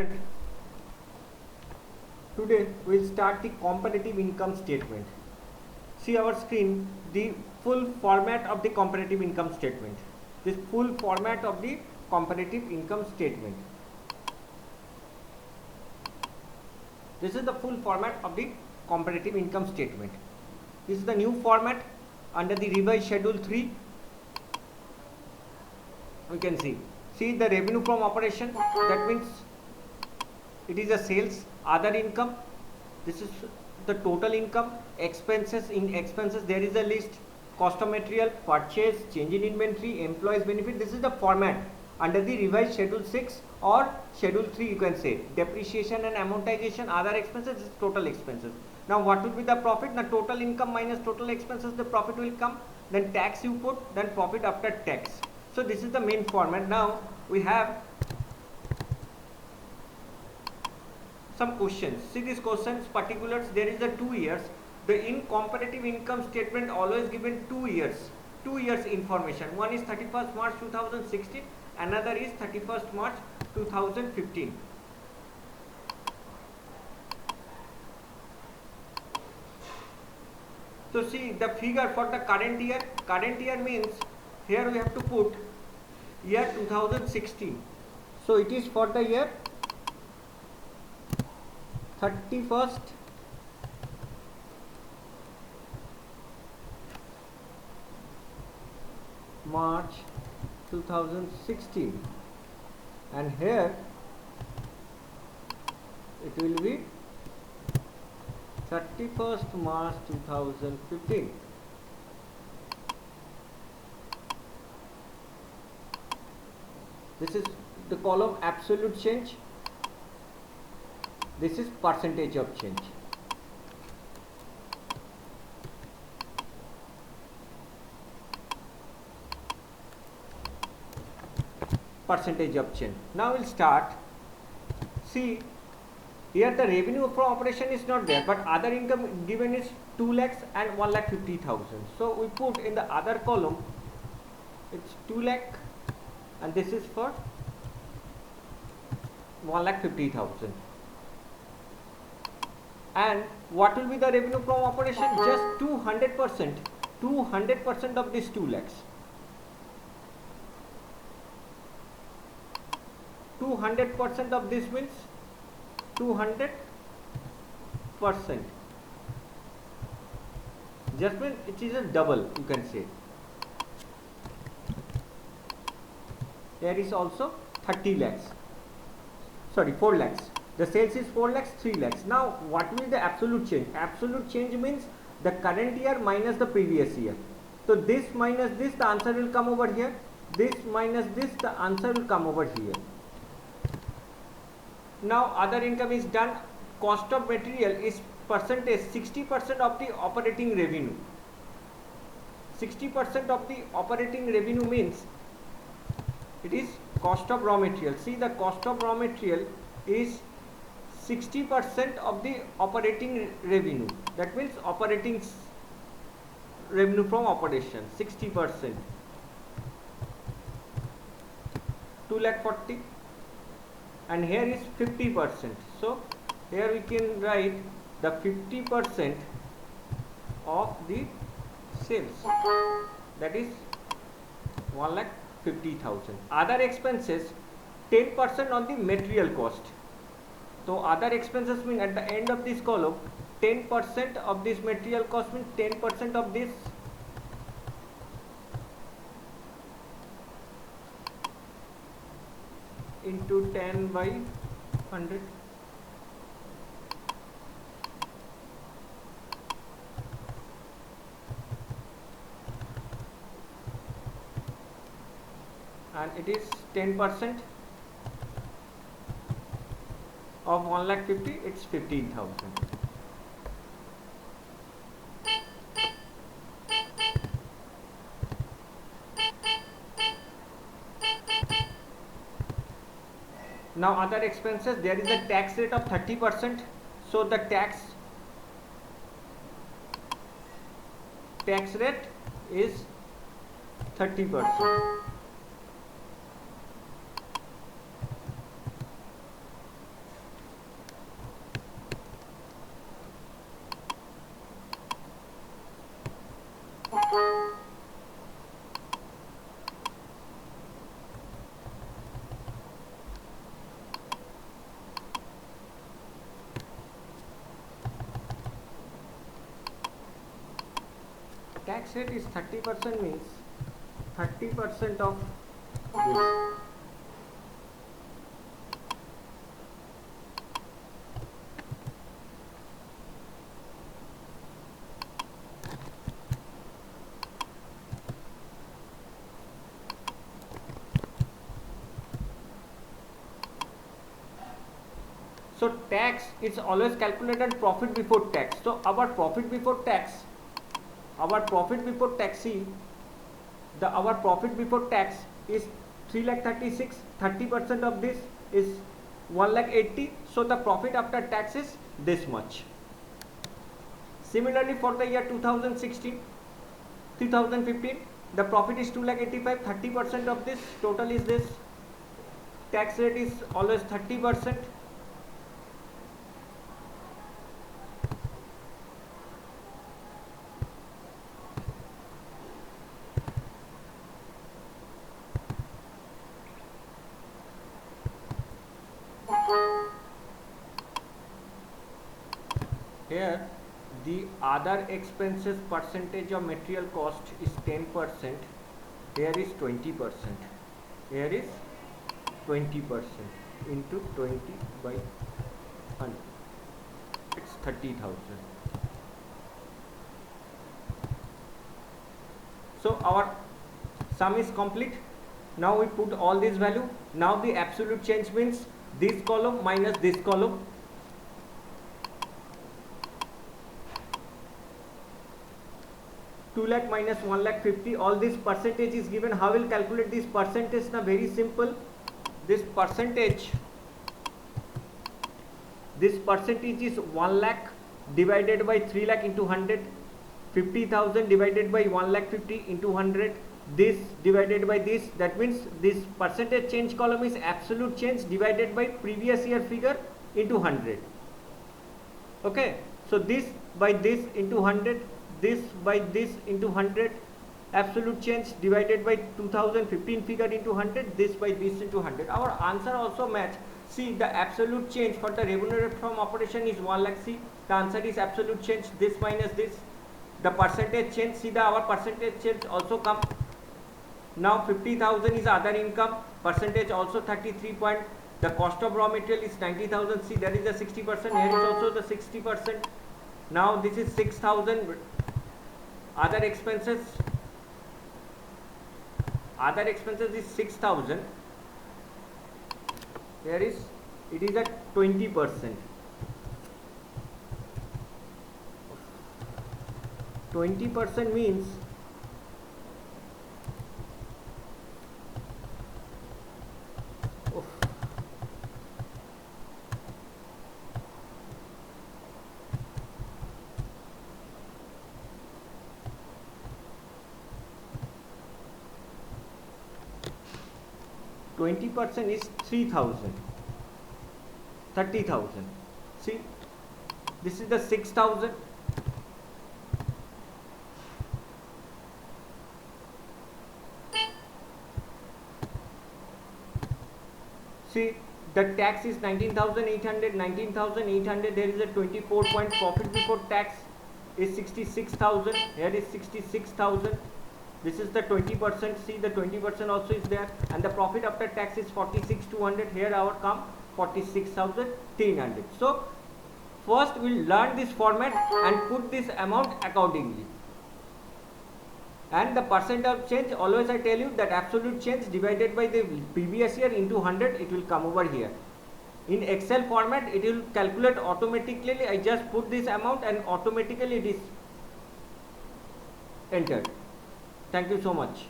student, today we will start the comparative income statement. See our screen, the full format of the comparative income statement. This full format of the comparative income statement. This is the full format of the comparative income statement. This is the new format under the revised schedule 3. We can see the revenue from operation, that means it is a sales, other income, this is the total income, expenses, in expenses there is a list, cost of material, purchase, change in inventory, employees benefit. This is the format under the revised schedule 6 or schedule 3, you can say. Depreciation and amortization, other expenses, is total expenses. Now what will be the profit? The total income minus total expenses, the profit will come, then tax you put, then profit after tax. So this is the main format. Now we have some questions. See these questions, particulars, there is the 2 years. The in comparative income statement always given 2 years. 2 years information. One is 31st March 2016, another is 31st March 2015. So see the figure for the current year. Current year means here we have to put year 2016. So it is for the year 31st March 2016, and here it will be 31st March 2015. This is the column absolute change. This is percentage of change. Percentage of change. Now we'll start. See, here the revenue from operation is not there, but other income given is 2 lakhs and 1,50,000. So we put in the other column, it's 2 lakh, and this is for 1,50,000. And what will be the revenue from operation? Just 200%. 200% of this 2 lakhs. 200% of this means 200%. Just means it is a double, you can say. There is also 30 lakhs. Sorry, 4 lakhs. The sales is 4 lakhs, 3 lakhs. Now, what will be the absolute change? Absolute change means the current year minus the previous year. So, this minus this, the answer will come over here. This minus this, the answer will come over here. Now, other income is done. Cost of material is percentage, 60% of the operating revenue. 60% of the operating revenue means it is cost of raw material. See, the cost of raw material is 60% of the operating revenue. That means operating revenue from operation, 60%. 2,40,000, and here is 50%. So here we can write the 50% of the sales, that is 1,50,000. Other expenses, 10% on the material cost. So other expenses mean at the end of this column, 10% of this material cost means 10% of this into 10 by 100. And it is 10% of 1,50,000, it's 15,000. Now other expenses, there is a tax rate of 30%. So the tax rate is 30%. tax rate is 30% means 30% of this. So tax is always calculated profit before tax. So our profit before tax, see, our profit before tax is 3,36,000. 30% of this is 1,80,000. So the profit after tax is this much. Similarly, for the year 2016, 2015, the profit is 2,85,000. 30% of this total is this. Tax rate is always 30%. Here the other expenses percentage of material cost is 10%. Here is 20%. Here is 20% into 20 by 100. It's 30,000. So our sum is complete. Now we put all this value. Now the absolute change means this column minus this column. Two lakh minus 1,50,000. All this percentage is given. How will calculate this percentage? Now very simple. This percentage is 1 lakh divided by 3 lakh into 100. 50,000 divided by 1,50,000 into 100. This divided by this. That means this percentage change column is absolute change divided by previous year figure into 100. Okay. So this by this into 100. This by this into 100, absolute change divided by 2015 figure into 100, this by this into 100. Our answer also match. See, the absolute change for the revenue from operation is 1 lakh. See, the answer is absolute change, this minus this. The percentage change, see our percentage change also come. Now 50,000 is other income, percentage also 33 point. The cost of raw material is 90,000. See, there is a 60%. Here is also the 60%. Now this is 6,000. Other expenses is 6,000. Here is, it is at 20%. 20% means %20 is 3,000, 30,000. See, this is the 6,000. See, the tax is 19,800, 19,800. There is a 24 point. Profit before tax is 66,000. Here is 66,000. This is the 20%. See, the 20% also is there, and the profit after tax is 46,200. Here our come 46,300. So first we'll learn this format and put this amount accordingly. And the percent of change, always I tell you that absolute change divided by the previous year into 100, it will come over here. In Excel format, it will calculate automatically. I just put this amount and automatically it is entered. Thank you so much.